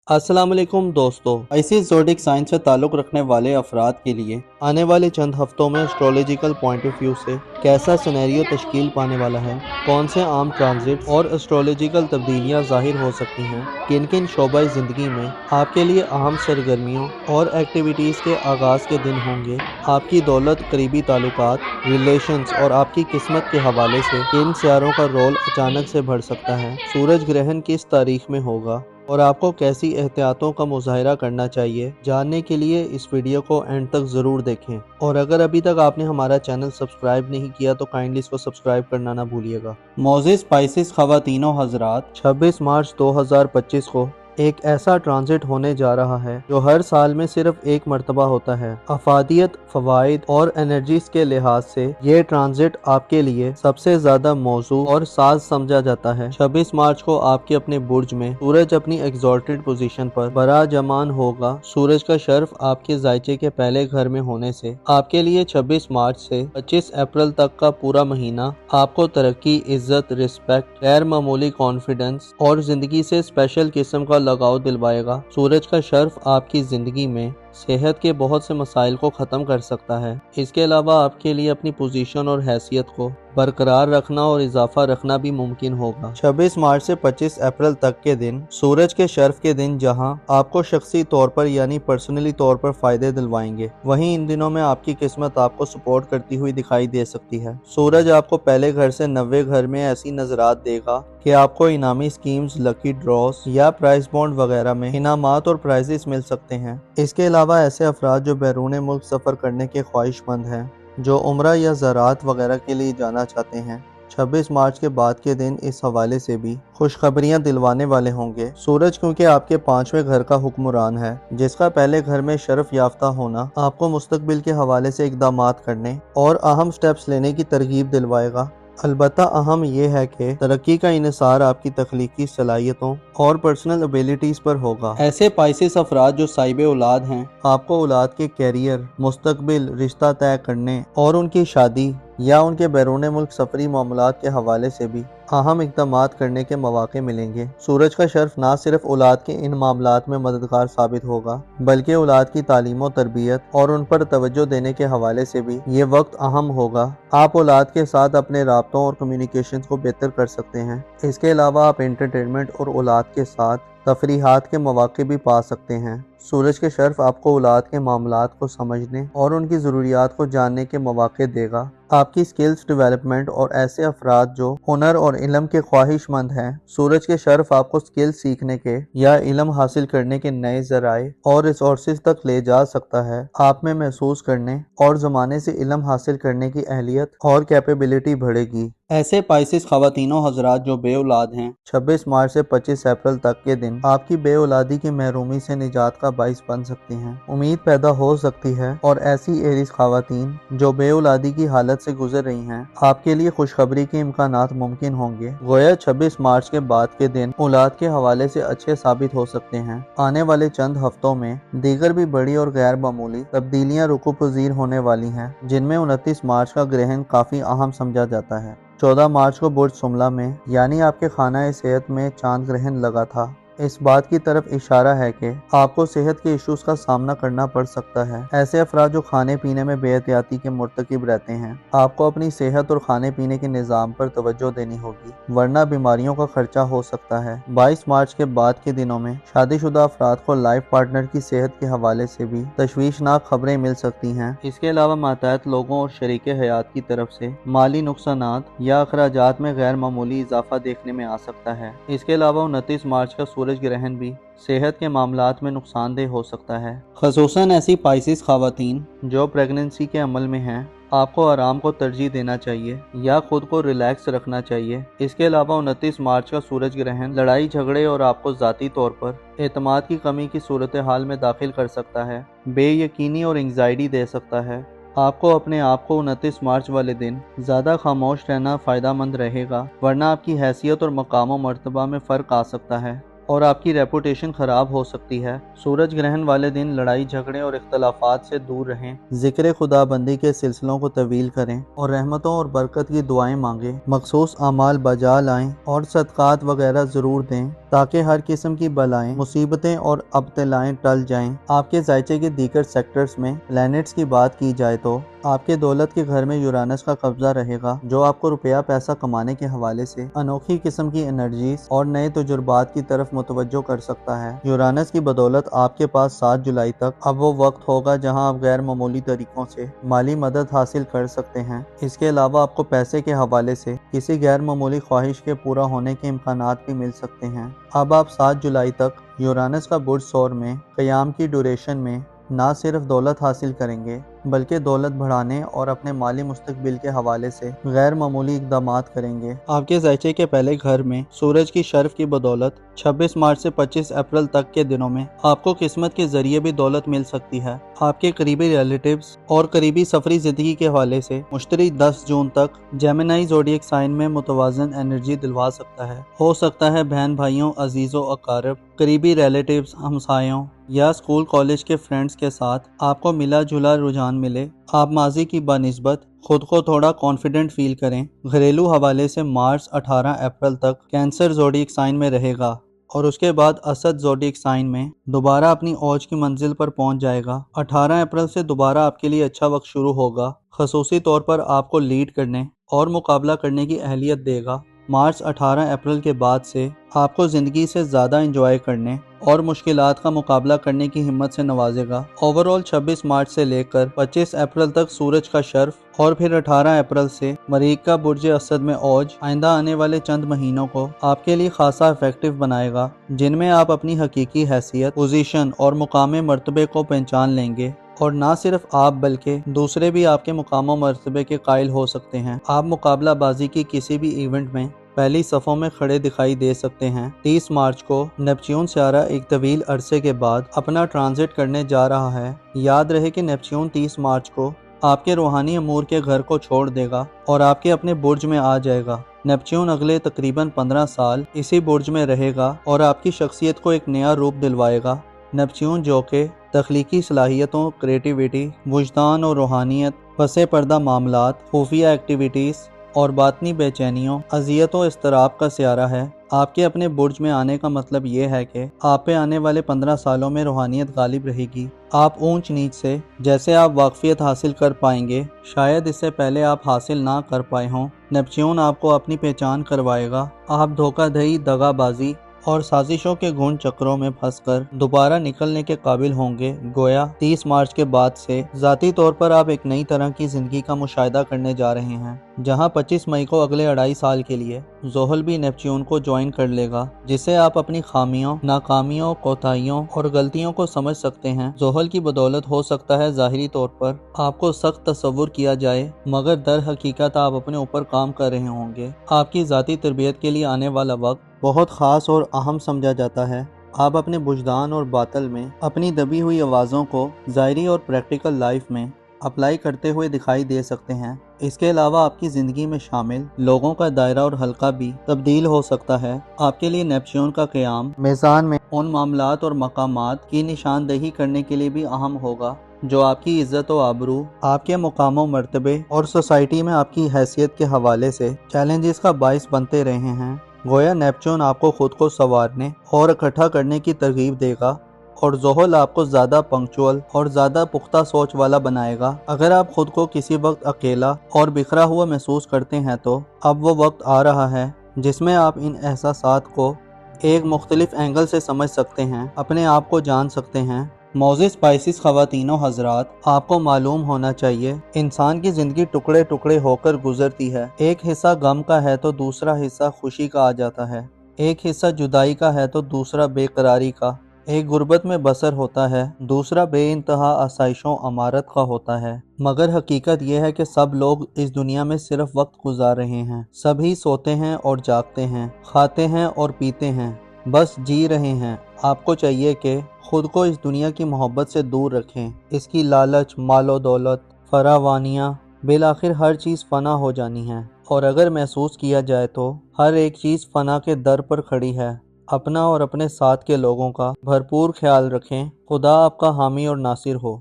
अस्सलाम वालेकुम दोस्तों। आईसीस ज़ोडिक साइंस से ताल्लुक़ रखने वाले अफराद के लिए आने वाले चंद हफ्तों में एस्ट्रोलॉजिकल पॉइंट ऑफ व्यू से कैसा सिनेरियो तश्कील पाने वाला है, कौन से आम ट्रांजिट और एस्ट्रोलॉजिकल तब्दीलियां ज़ाहिर हो सकती हैं, किन किन शोबाए ज़िंदगी में आपके लिए अहम सरगर्मियों और एक्टिविटीज़ के आगाज़ के दिन होंगे, आपकी दौलत, करीबी ताल्लुकात, रिलेशंस और आपकी किस्मत के हवाले से किन सियारों का रोल अचानक से बढ़ सकता है, सूरज ग्रहण किस तारीख में होगा और आपको कैसी एहतियातों का मुजाहिरा करना चाहिए। जानने के लिए इस वीडियो को एंड तक ज़रूर देखें और अगर अभी तक आपने हमारा चैनल सब्सक्राइब नहीं किया तो काइंडली इसको सब्सक्राइब करना ना भूलिएगा। मोज़ेज़ स्पाइसेस ख़वातीनो हज़रात, 26 मार्च 2025 को एक ऐसा ट्रांजिट होने जा रहा है जो हर साल में सिर्फ एक मर्तबा होता है। अफादियत, फवाइद और एनर्जीज के लिहाज से ये ट्रांजिट आपके लिए सबसे ज्यादा मौजू और साज समझा जाता है। 26 मार्च को आपके अपने बुर्ज में सूरज अपनी एग्जॉल्टेड पोजीशन पर बराजमान होगा। सूरज का शर्फ आपके जायचे के पहले घर में होने से आपके लिए 26 मार्च से 25 अप्रैल तक का पूरा महीना आपको तरक्की, इज्जत, रिस्पेक्ट, गैर मामूली कॉन्फिडेंस और जिंदगी से स्पेशल किस्म का लगाव दिलवाएगा। सूरज का शर्फ आपकी जिंदगी में सेहत के बहुत से मसाइल को ख़त्म कर सकता है। इसके अलावा आपके लिए अपनी पोजीशन और हैसियत को बरकरार रखना और इजाफा रखना भी मुमकिन होगा। 26 मार्च से 25 अप्रैल तक के दिन सूरज के शर्फ के दिन जहां आपको शख्सी तौर पर यानी पर्सनली तौर पर फायदे दिलवाएंगे, वहीं इन दिनों में आपकी किस्मत आपको सपोर्ट करती हुई दिखाई दे सकती है। सूरज आपको पहले घर से 90 घर में ऐसी नजरात देगा कि आपको इनामी स्कीम्स, लकी ड्रॉस या प्राइस बॉन्ड वगैरह में इनामात और प्राइजेस मिल सकते हैं। इसके अलावा ऐसे अफराद जो बैरून मुल्क सफ़र करने के ख्वाहिशमंद हैं, जो उम्रा या ज़राअत वगैरह के लिए जाना चाहते हैं, 26 मार्च के बाद के दिन इस हवाले से भी खुशखबरियां दिलवाने वाले होंगे। सूरज क्योंकि आपके 5वें घर का हुक्मरान है, जिसका पहले घर में शरफ याफ्ता होना आपको मुस्तकबिल के हवाले से इक़दामात करने और अहम स्टेप्स लेने की तरगीब दिलवाएगा। अलबत्ता अहम यह है कि तरक्की का इन्हिसार आपकी तख्लीकी सलाहियतों और पर्सनल एबिलिटीज़ पर होगा। ऐसे पाइसेस अफराद जो साहिब औलाद हैं, आपको औलाद के कैरियर, मुस्तकबिल, रिश्ता तय करने और उनकी शादी या उनके बैरून मुल्क सफरी मामलात के हवाले से भी अहम इक़दामात करने के मौके मिलेंगे। सूरज का शर्फ ना सिर्फ औलाद के इन मामलात में मददगार साबित होगा, बल्कि औलाद की तालीम और तरबियत और उन पर तवज्जो देने के हवाले से भी ये वक्त अहम होगा। आप औलाद के साथ अपने राब्तों और कम्युनिकेशन को बेहतर कर सकते हैं। इसके अलावा आप एंटरटेनमेंट और औलाद के साथ तफरीहात के मौके भी पा सकते हैं। सूरज के शर्फ आपको औलाद के मामलात को समझने और उनकी ज़रूरियात को जानने के मौके देगा। आपकी स्किल्स डेवलपमेंट और ऐसे अफराद जो हुनर और इल्म के ख्वाहिशमंद हैं, सूरज के शर्फ आपको स्किल सीखने के या इल्म हासिल करने के नए ज़राए और रिसोर्सेज तक ले जा सकता है। आप में महसूस करने और ज़माने से इल्म हासिल करने की अहलियत और कैपेबिलिटी बढ़ेगी। ऐसे पाइसेस ख़वातीनो हज़रात जो बे औलाद हैं, 26 मार्च से 25 अप्रैल तक के दिन आपकी बे औलादी की महरूमी से निजात का बाइस बन सकती हैं। उम्मीद पैदा हो सकती है और ऐसी एरीज ख़वातीन जो बे औलादी की हालत से गुजर रही हैं, आपके लिए खुशखबरी के इम्कानात मुमकिन होंगे। गोया 26 मार्च के बाद के दिन औलाद के हवाले से अच्छे साबित हो सकते हैं। आने वाले चंद हफ्तों में दीगर भी बड़ी और गैर मामूली तब्दीलियां रुकू पजीर होने वाली हैं, जिनमें 29 मार्च का ग्रहण काफी अहम समझा जाता है। 14 मार्च को बुर्ज सुमला में यानी आपके खाना सेहत में चांद ग्रहण लगा था। इस बात की तरफ इशारा है कि आपको सेहत के इश्यूज का सामना करना पड़ सकता है। ऐसे अफराद जो खाने पीने में बेहतियाती के मुर्तकिब रहते हैं, आपको अपनी सेहत और खाने पीने के निज़ाम पर तवज्जो देनी होगी, वरना बीमारियों का खर्चा हो सकता है। 22 मार्च के बाद के दिनों में शादीशुदा अफराद को लाइफ पार्टनर की सेहत के हवाले से भी तशवीशनाक खबरें मिल सकती हैं। इसके अलावा मातहत लोगों और शरीके हयात की तरफ से माली नुकसानात या अखराजात में गैर मामूली इजाफा देखने में आ सकता है। इसके अलावा 29 मार्च का सूरज ग्रहण भी सेहत के मामलात में नुकसानदेह हो सकता है। ख़ुसूसन ऐसी पाइसेस ख़वातीन जो प्रेगनेंसी के अमल में हैं, आपको आराम को तरजीह देना चाहिए या खुद को रिलैक्स रखना चाहिए। इसके अलावा 29 मार्च का सूरज ग्रहण लड़ाई झगड़े और आपको ज़ाती तौर पर एतमाद की कमी की सूरत हाल में दाखिल कर सकता है, बेयकीनी और एंग्जाइटी दे सकता है। आपको अपने आप को 29 मार्च वाले दिन ज़्यादा खामोश रहना फ़ायदा मंद रहेगा, वरना आपकी हैसियत और मकाम व मर्तबा में फ़र्क आ सकता है और आपकी रेपुटेशन ख़राब हो सकती है। सूरज ग्रहण वाले दिन लड़ाई झगड़े और इख्तलाफात से दूर रहें, ज़िक्र खुदाबंदी के सिलसिलों को तवील करें और रहमतों और बरकत की दुआएं मांगें। मखसूस अमाल बजा लाएं और सदक़ात वगैरह ज़रूर दें। تاکہ ہر قسم کی بلائیں، مصیبتیں اور ابتلائیں ٹل جائیں۔ آپ کے ذائچے کے دیگر سیکٹرز میں پلینٹس کی بات کی جائے تو آپ کے دولت کے گھر میں یورانس کا قبضہ رہے گا، جو آپ کو روپیہ پیسہ کمانے کے حوالے سے انوکھی قسم کی انرجیز اور نئے تجربات کی طرف متوجہ کر سکتا ہے۔ یورانس کی بدولت آپ کے پاس 7 جولائی تک اب وہ وقت ہوگا جہاں آپ غیر معمولی طریقوں سے مالی مدد حاصل کر سکتے ہیں۔ اس کے علاوہ آپ کو پیسے کے حوالے سے کسی غیر معمولی خواہش کے پورا ہونے کے امکانات بھی مل سکتے ہیں۔ اب آپ 7 جولائی تک یورانس کا برج ثور میں قیام کی ڈیوریشن میں نہ صرف دولت حاصل کریں گے بلکہ دولت بڑھانے اور اپنے مالی مستقبل کے حوالے سے غیر معمولی اقدامات کریں گے۔ آپ کے ذائچے کے پہلے گھر میں سورج کی شرف کی بدولت 26 مارچ سے 25 اپریل تک کے دنوں میں آپ کو قسمت کے ذریعے بھی دولت مل سکتی ہے۔ آپ کے قریبی ریلیٹیوز اور قریبی سفری زندگی کے حوالے سے مشتری 10 جون تک جیمنائی زوڈیک سائن میں متوازن انرجی دلوا سکتا ہے۔ ہو سکتا ہے بہن بھائیوں، عزیزوں، اقارب، قریبی ریلیٹیوز، ہمسایوں یا اسکول کالج کے فرینڈز کے ساتھ آپ کو ملا جلا رجحان ملے۔ آپ ماضی کی بنسبت خود کو تھوڑا کانفیڈنٹ فیل کریں۔ گھریلو حوالے سے مارچ 18 اپریل تک کینسر زوڈیک سائن میں رہے گا اور اس کے بعد اسد زوڈیک سائن میں دوبارہ اپنی اوج کی منزل پر پہنچ جائے گا۔ 18 اپریل سے دوبارہ آپ کے لیے اچھا وقت شروع ہوگا، خصوصی طور پر آپ کو لیڈ کرنے اور مقابلہ کرنے کی اہلیت دے گا۔ مارچ 18 اپریل کے بعد سے آپ کو زندگی سے زیادہ انجوائے کرنے اور مشکلات کا مقابلہ کرنے کی ہمت سے نوازے گا۔ اوورال 26 مارچ سے لے کر 25 اپریل تک سورج کا شرف اور پھر 18 اپریل سے مریخ کا برج اسد میں اوج آئندہ آنے والے چند مہینوں کو آپ کے لیے خاصا افیکٹو بنائے گا، جن میں آپ اپنی حقیقی حیثیت، پوزیشن اور مقام مرتبے کو پہچان لیں گے اور نہ صرف آپ بلکہ دوسرے بھی آپ کے مقام و مرتبے کے قائل ہو سکتے ہیں۔ آپ مقابلہ بازی کی کسی بھی ایونٹ میں پہلی صفوں میں کھڑے دکھائی دے سکتے ہیں۔ 30 مارچ کو نیپچون سیارہ ایک طویل عرصے کے بعد اپنا ٹرانزٹ کرنے جا رہا ہے۔ یاد رہے کہ نیپچون 30 مارچ کو آپ کے روحانی امور کے گھر کو چھوڑ دے گا اور آپ کے اپنے برج میں آ جائے گا۔ نیپچون اگلے تقریباً 15 سال اسی برج میں رہے گا اور آپ کی شخصیت کو ایک نیا روپ دلوائے گا۔ نیپچون جو کہ تخلیقی صلاحیتوں، کریٹیویٹی، وجدان اور روحانیت، پس پردہ معاملات، خفیہ ایکٹیویٹیز اور باطنی بے چینیوں، اذیت و اضطراب کا سیارہ ہے۔ آپ کے اپنے برج میں آنے کا مطلب یہ ہے کہ آپ پہ آنے والے 15 سالوں میں روحانیت غالب رہے گی۔ آپ اونچ نیچ سے جیسے آپ واقفیت حاصل کر پائیں گے، شاید اس سے پہلے آپ حاصل نہ کر پائے ہوں۔ نیپچون آپ کو اپنی پہچان کروائے گا۔ آپ دھوکہ دہی، دغا بازی اور سازشوں کے گھن چکروں میں پھنس کر دوبارہ نکلنے کے قابل ہوں گے۔ گویا 30 مارچ کے بعد سے ذاتی طور پر آپ ایک نئی طرح کی زندگی کا مشاہدہ کرنے جا رہے ہیں، جہاں 25 مئی کو اگلے 2.5 سال کے لیے زحل بھی نیپچون کو جوائن کر لے گا، جس سے آپ اپنی خامیوں، ناکامیوں، کوتاہیوں اور غلطیوں کو سمجھ سکتے ہیں۔ زحل کی بدولت ہو سکتا ہے ظاہری طور پر آپ کو سخت تصور کیا جائے، مگر در حقیقت آپ اپنے اوپر کام کر رہے ہوں گے۔ آپ کی ذاتی تربیت کے لیے آنے والا وقت بہت خاص اور اہم سمجھا جاتا ہے۔ آپ اپنے وجدان اور باطن میں اپنی دبی ہوئی آوازوں کو ظاہری اور پریکٹیکل لائف میں اپلائی کرتے ہوئے دکھائی دے سکتے ہیں۔ اس کے علاوہ آپ کی زندگی میں شامل لوگوں کا دائرہ اور حلقہ بھی تبدیل ہو سکتا ہے۔ آپ کے لیے نیپچون کا قیام میزان میں ان معاملات اور مقامات کی نشاندہی کرنے کے لیے بھی اہم ہوگا جو آپ کی عزت و آبرو، آپ کے مقام و مرتبے اور سوسائٹی میں آپ کی حیثیت کے حوالے سے چیلنجز کا باعث بنتے رہے ہیں۔ گویا نیپچون آپ کو خود کو سنوارنے اور اکٹھا کرنے کی ترغیب دے گا اور زحل آپ کو زیادہ پنکچوئل اور زیادہ پختہ سوچ والا بنائے گا۔ اگر آپ خود کو کسی وقت اکیلا اور بکھرا ہوا محسوس کرتے ہیں تو اب وہ وقت آ رہا ہے جس میں آپ ان احساسات کو ایک مختلف اینگل سے سمجھ سکتے ہیں، اپنے آپ کو جان سکتے ہیں۔ معزز اسپائسز خواتین و حضرات، آپ کو معلوم ہونا چاہیے انسان کی زندگی ٹکڑے ٹکڑے ہو کر گزرتی ہے۔ ایک حصہ غم کا ہے تو دوسرا حصہ خوشی کا آ جاتا ہے، ایک حصہ جدائی کا ہے تو دوسرا بے قراری کا، ایک غربت میں بسر ہوتا ہے، دوسرا بے انتہا آسائش و امارت کا ہوتا ہے۔ مگر حقیقت یہ ہے کہ سب لوگ اس دنیا میں صرف وقت گزار رہے ہیں۔ سبھی سوتے ہیں اور جاگتے ہیں، کھاتے ہیں اور پیتے ہیں، بس جی رہے ہیں۔ آپ کو چاہیے کہ خود کو اس دنیا کی محبت سے دور رکھیں۔ اس کی لالچ، مال و دولت، فراوانیاں، بالآخر ہر چیز فنا ہو جانی ہے، اور اگر محسوس کیا جائے تو ہر ایک چیز فنا کے در پر کھڑی ہے۔ اپنا اور اپنے ساتھ کے لوگوں کا بھرپور خیال رکھیں۔ خدا آپ کا حامی اور ناصر ہو۔